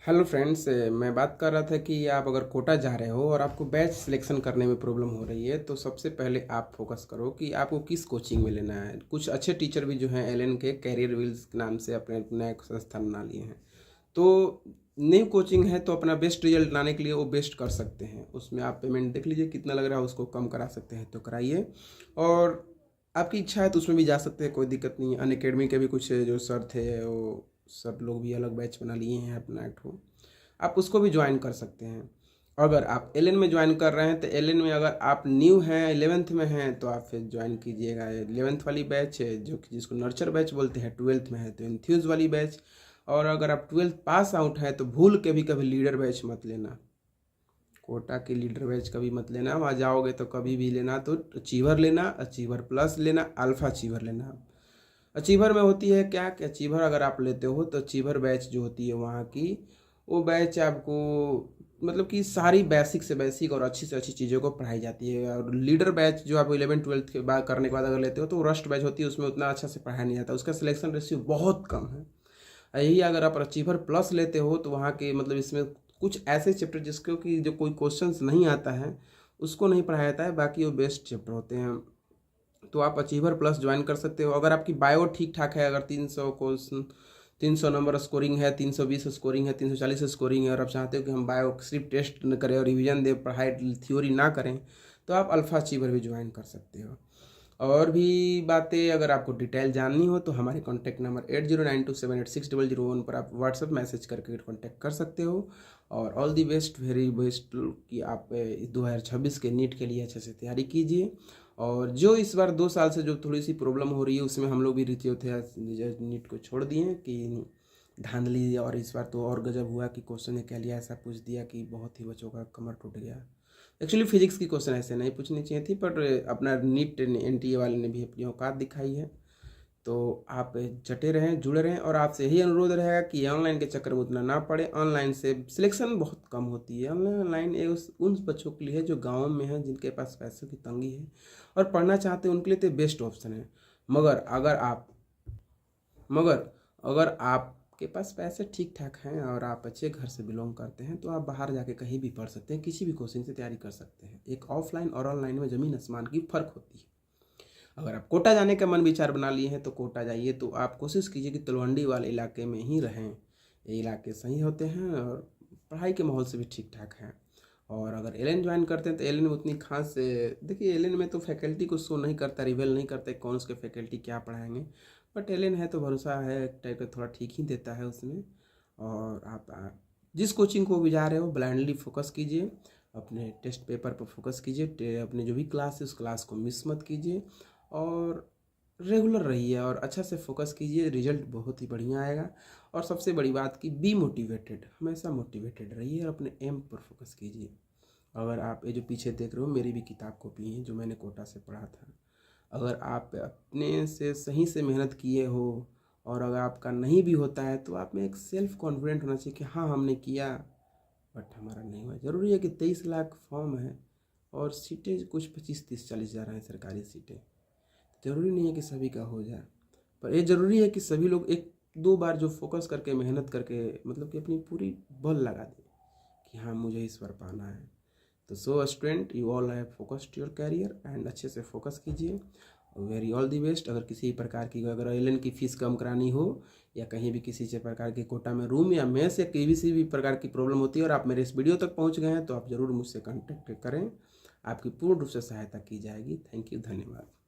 Hello friends, मैं बात कर रहा था कि आप अगर कोटा जा रहे हो और आपको बैच सिलेक्शन करने में प्रॉब्लम हो रही है तो सबसे पहले आप फोकस करो कि आपको किस कोचिंग में लेना है। कुछ अच्छे टीचर भी जो हैं एलएन के कैरियर व्हील्स के नाम से अपने नया संस्थान बना लिए हैं। तो न्यू कोचिंग है तो अपना बेस्ट रिजल्ट लाने के लिए वो बेस्ट कर सकते हैं। उसमें आप पेमेंट देख लीजिए कितना लग रहा है, उसको कम करा सकते हैं तो कराइए। और आपकी इच्छा है तो उसमें भी जा सकते हैं, कोई दिक्कत नहीं है। अनअकैडमी के भी कुछ जो सर थे वो सब लोग भी अलग बैच बना लिए हैं अपना एक ठो, आप उसको भी ज्वाइन कर सकते हैं। अगर आप एलएन में ज्वाइन कर रहे हैं तो एलएन में अगर आप न्यू हैं 11th में हैं तो आप फिर ज्वाइन कीजिएगा 11th वाली बैच है जो कि जिसको नर्चर बैच बोलते हैं। 12th में है तो इन्थ्यूज वाली बैच। और अगर आप 12th पास आउट है तो भूल के भी कभी लीडर बैच मत लेना। कोटा की लीडर बैच कभी मत लेना। वहाँ जाओगे तो कभी भी लेना तो अचीवर लेना, अचीवर प्लस लेना, अल्फा अचीवर लेना। अचीवर में होती है क्या कि अचीवर अगर आप लेते हो तो अचीवर बैच जो होती है वहाँ की, वो बैच आपको मतलब कि सारी बेसिक से बेसिक और अच्छी से अच्छी चीज़ों को पढ़ाई जाती है। और लीडर बैच जो आप 11th 12th के बाद करने के बाद अगर लेते हो तो रस्ट बैच होती है, उसमें उतना अच्छा से पढ़ाया नहीं जाता, उसका सिलेक्शन रेशियो बहुत कम है। यही अगर आप अचीवर प्लस लेते हो तो वहाँ के मतलब इसमें कुछ ऐसे चैप्टर जिसको कि जो कोई क्वेश्चंस नहीं आता है उसको नहीं पढ़ाया जाता है, बाकी वो बेस्ट चैप्टर होते हैं। तो आप अचीवर प्लस ज्वाइन कर सकते हो। अगर आपकी बायो ठीक ठाक है, अगर 300 क्वेश्चन 300 नंबर स्कोरिंग है, 320 स्कोरिंग है, 340 स्कोरिंग है और आप चाहते हो कि हम बायो सिर्फ टेस्ट न करें और रिवीजन दे, पढ़ाई थ्योरी ना करें, तो आप अल्फ़ा अचीवर भी ज्वाइन कर सकते हो। और भी बातें अगर आपको डिटेल जाननी हो तो हमारे कॉन्टैक्ट नंबर 8092786001 पर आप व्हाट्सएप मैसेज करके कॉन्टैक्ट कर सकते हो। और all the best, very best कि आप 2026 के नीट के लिए अच्छे से तैयारी कीजिए। और जो इस बार 2 साल से जो थोड़ी सी प्रॉब्लम हो रही है उसमें हम लोग भी रुचि थे, नीट को छोड़ दिए कि धांधली। और इस बार तो और गजब हुआ कि क्वेश्चन ने क्या लिया, ऐसा पूछ दिया कि बहुत ही बच्चों का कमर टूट गया। एक्चुअली फिजिक्स की क्वेश्चन ऐसे नहीं पूछनी चाहिए थी, पर अपना नीट एनटीए वाले ने भी अपनी औकात दिखाई है। तो आप जटे रहें, जुड़े रहें। और आपसे यही अनुरोध रहेगा कि ऑनलाइन के चक्कर में उतना ना पड़े। ऑनलाइन से सिलेक्शन बहुत कम होती है। ऑनलाइन उन बच्चों के लिए है जो गाँव में हैं, जिनके पास पैसों की तंगी है और पढ़ना चाहते हैं, उनके लिए तो बेस्ट ऑप्शन है। मगर अगर आप मगर अगर आपके पास पैसे ठीक ठाक हैं और आप अच्छे घर से बिलोंग करते हैं तो आप बाहर जाके कहीं भी पढ़ सकते हैं, किसी भी कोचिंग से तैयारी कर सकते हैं। एक ऑफलाइन और ऑनलाइन में ज़मीन आसमान की फ़र्क होती है। अगर आप कोटा जाने का मन विचार बना लिए हैं तो कोटा जाइए, तो आप कोशिश कीजिए कि तलवंडी वाले इलाके में ही रहें। ये इलाके सही होते हैं और पढ़ाई के माहौल से भी ठीक ठाक हैं। और अगर एलएन ज्वाइन करते हैं तो एलएन में उतनी खास देखिए, एलएन में तो फैकल्टी को शो नहीं करता, रिवेल नहीं करता कौन उसके फैकल्टी क्या पढ़ाएंगे। बट एलएन है तो भरोसा है, एक टाइप का थोड़ा ठीक ही देता है उसमें। और आप जिस कोचिंग को भी जा रहे हो ब्लाइंडली फोकस कीजिए, अपने टेस्ट पेपर पर फोकस कीजिए, अपने जो भी क्लास है उस क्लास को मिस मत कीजिए और रेगुलर रहिए और अच्छा से फोकस कीजिए, रिजल्ट बहुत ही बढ़िया आएगा। और सबसे बड़ी बात कि बी मोटिवेटेड, हमेशा मोटिवेटेड रहिए और अपने एम पर फोकस कीजिए। अगर आप ये जो पीछे देख रहे हो मेरी भी किताब कॉपी है जो मैंने कोटा से पढ़ा था, अगर आप अपने से सही से मेहनत किए हो और अगर आपका नहीं भी होता है तो आप में एक सेल्फ कॉन्फिडेंट होना चाहिए कि हाँ हमने किया बट हमारा नहीं हुआ। ज़रूरी है कि 23 लाख फॉर्म है और सीटें कुछ 25 30 40 हज़ार हैं सरकारी सीटें। ज़रूरी नहीं है कि सभी का हो जाए, पर ये ज़रूरी है कि सभी लोग एक दो बार जो फोकस करके मेहनत करके मतलब कि अपनी पूरी बल लगा दें कि हाँ मुझे इस बार पाना है। तो so student, you all have focused your career and अच्छे से फोकस कीजिए। Very all the best. अगर किसी प्रकार की अगर एलएन की फ़ीस कम करानी हो या कहीं भी किसी प्रकार के कोटा में रूम या मेस या किसी भी प्रकार की प्रॉब्लम होती है और आप मेरे इस वीडियो तक पहुंच गए हैं तो आप ज़रूर मुझसे कॉन्टेक्ट करें, आपकी पूर्ण रूप से सहायता की जाएगी। थैंक यू, धन्यवाद।